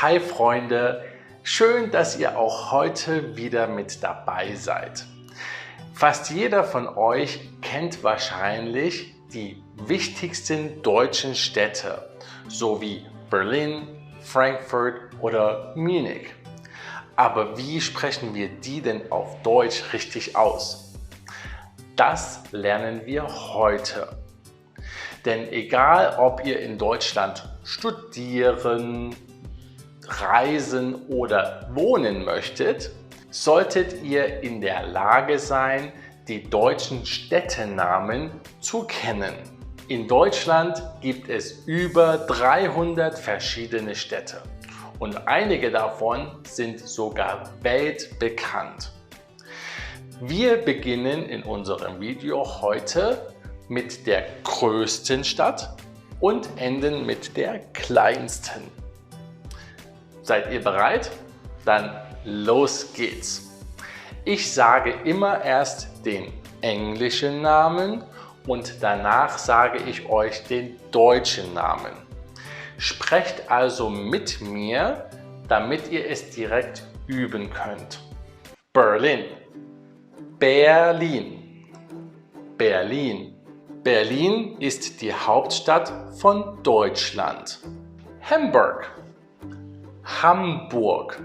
Hi Freunde, schön, dass ihr auch heute wieder mit dabei seid. Fast jeder von euch kennt wahrscheinlich die wichtigsten deutschen Städte, so wie Berlin, Frankfurt oder Munich. Aber wie sprechen wir die denn auf Deutsch richtig aus? Das lernen wir heute. Denn egal, ob ihr in Deutschland studieren, reisen oder wohnen möchtet, solltet ihr in der Lage sein, die deutschen Städtenamen zu kennen. In Deutschland gibt es über 300 verschiedene Städte und einige davon sind sogar weltbekannt. Wir beginnen in unserem Video heute mit der größten Stadt und enden mit der kleinsten. Seid ihr bereit? Dann los geht's! Ich sage immer erst den englischen Namen und danach sage ich euch den deutschen Namen. Sprecht also mit mir, damit ihr es direkt üben könnt. Berlin, Berlin, Berlin. Berlin ist die Hauptstadt von Deutschland. Hamburg, Hamburg,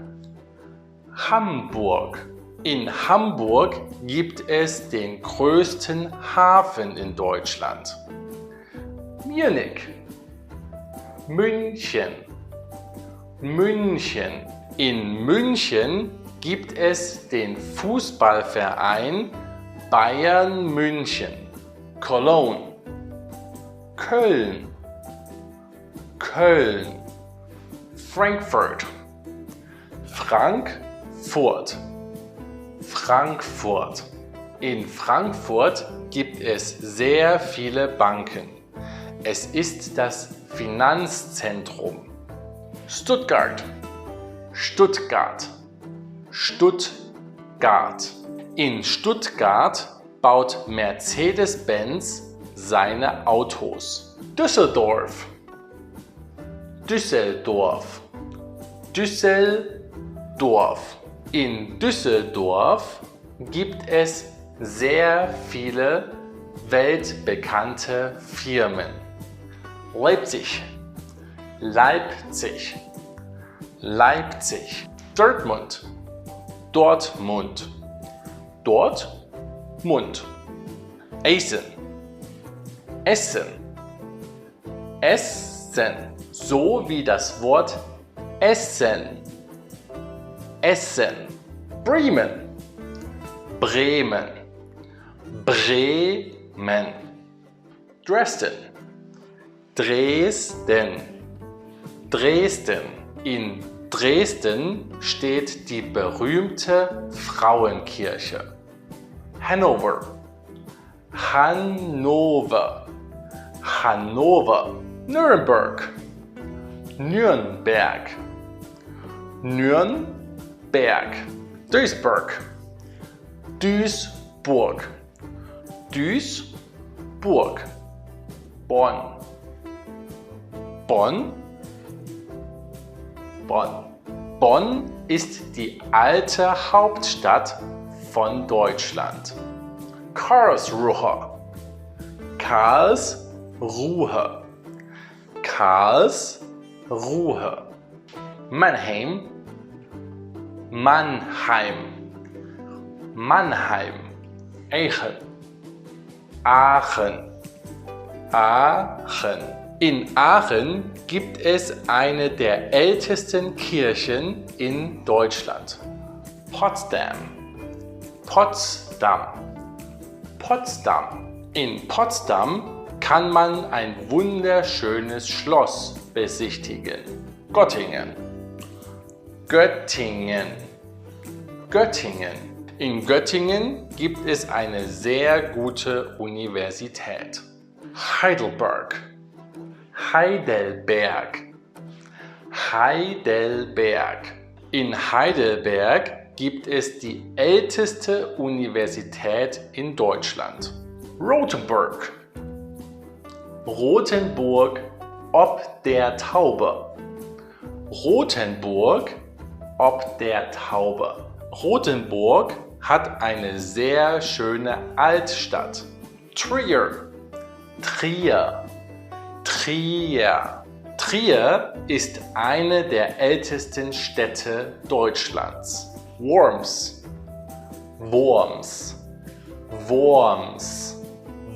Hamburg. In Hamburg gibt es den größten Hafen in Deutschland. Munich, München, München. In München gibt es den Fußballverein Bayern München. Cologne, Köln, Köln. Frankfurt, Frankfurt, Frankfurt. In Frankfurt gibt es sehr viele Banken. Es ist das Finanzzentrum. Stuttgart, Stuttgart, Stuttgart. In Stuttgart baut Mercedes-Benz seine Autos. Düsseldorf, Düsseldorf, Düsseldorf. In Düsseldorf gibt es sehr viele weltbekannte Firmen. Leipzig, Leipzig, Leipzig. Dortmund, Dortmund, Dortmund. Essen, Essen, Essen. So wie das Wort Essen. Essen. Bremen, Bremen, Bremen. Dresden, Dresden, Dresden. In Dresden steht die berühmte Frauenkirche. Hannover, Hannover, Hannover. Nürnberg, Nürnberg, Nürnberg. Duisburg, Duisburg, Duisburg. Bonn, Bonn, Bonn. Bonn ist die alte Hauptstadt von Deutschland. Karlsruhe, Karlsruhe, Karlsruhe. Mannheim, Mannheim, Mannheim. Aachen, Aachen, Aachen. In Aachen gibt es eine der ältesten Kirchen in Deutschland. Potsdam, Potsdam, Potsdam. In Potsdam kann man ein wunderschönes Schloss besichtigen. Göttingen, Göttingen, Göttingen. In Göttingen gibt es eine sehr gute Universität. Heidelberg, Heidelberg, Heidelberg. In Heidelberg gibt es die älteste Universität in Deutschland. Rothenburg, Rothenburg ob der Taube. Rothenburg ob der Taube. Rothenburg hat eine sehr schöne Altstadt. Trier. Trier. Trier. Trier ist eine der ältesten Städte Deutschlands. Worms. Worms. Worms.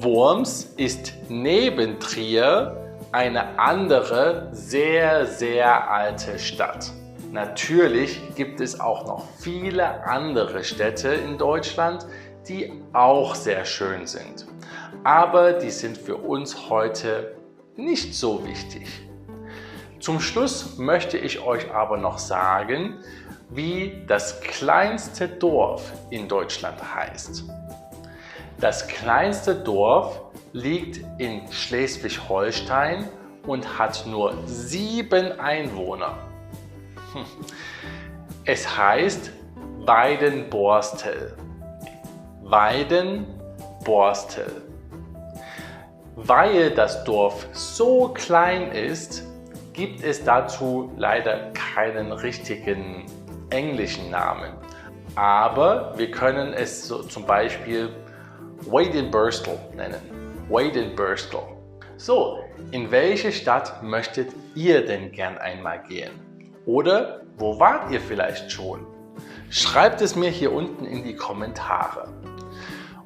Worms ist neben Trier eine andere, sehr, sehr alte Stadt. Natürlich gibt es auch noch viele andere Städte in Deutschland, die auch sehr schön sind. Aber die sind für uns heute nicht so wichtig. Zum Schluss möchte ich euch aber noch sagen, wie das kleinste Dorf in Deutschland heißt. Das kleinste Dorf liegt in Schleswig-Holstein und hat nur 7 Einwohner. Es heißt Weidenborstel. Weidenborstel. Weil das Dorf so klein ist, gibt es dazu leider keinen richtigen englischen Namen. Aber wir können es so zum Beispiel Weidenbürstel nennen. Weidenbürstel. So, in welche Stadt möchtet ihr denn gern einmal gehen? Oder wo wart ihr vielleicht schon? Schreibt es mir hier unten in die Kommentare.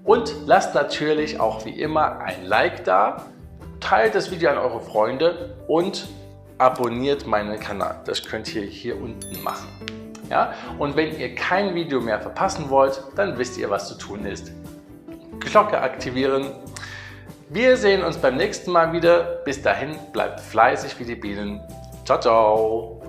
Und lasst natürlich auch wie immer ein Like da, teilt das Video an eure Freunde und abonniert meinen Kanal. Das könnt ihr hier unten machen. Ja? Und wenn ihr kein Video mehr verpassen wollt, dann wisst ihr, was zu tun ist. Glocke aktivieren. Wir sehen uns beim nächsten Mal wieder. Bis dahin, bleibt fleißig wie die Bienen. Ciao, ciao.